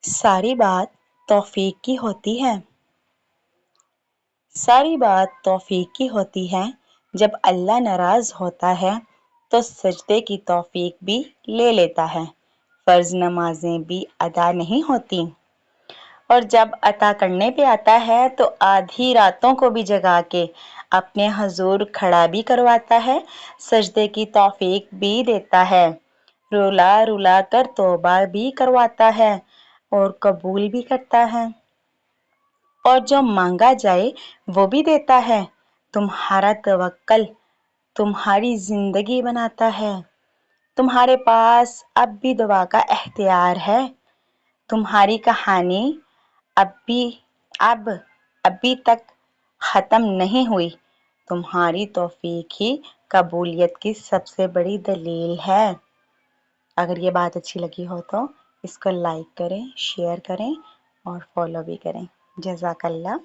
ساری بات توفیق کی ہوتی ہے۔ ساری بات توفیق کی ہوتی ہے۔ جب اللہ ناراض ہوتا ہے تو سجدے کی توفیق بھی لے لیتا ہے، فرض نمازیں بھی ادا نہیں ہوتی، اور جب عطا کرنے پہ آتا ہے تو آدھی راتوں کو بھی جگا کے اپنے حضور کھڑا بھی کرواتا ہے، سجدے کی توفیق بھی دیتا ہے، رلا رلا کر توبہ بھی کرواتا ہے اور قبول بھی کرتا ہے، اور جو مانگا جائے وہ بھی دیتا ہے۔ تمہارا توکل تمہاری زندگی بناتا ہے۔ تمہارے پاس اب بھی دعا کا اختیار ہے۔ تمہاری کہانی ابھی تک ختم نہیں ہوئی۔ تمہاری توفیق ہی قبولیت کی سب سے بڑی دلیل ہے۔ اگر یہ بات اچھی لگی ہو تو اس کو لائک کریں، شیئر کریں اور فالو بھی کریں۔ جزاک اللہ۔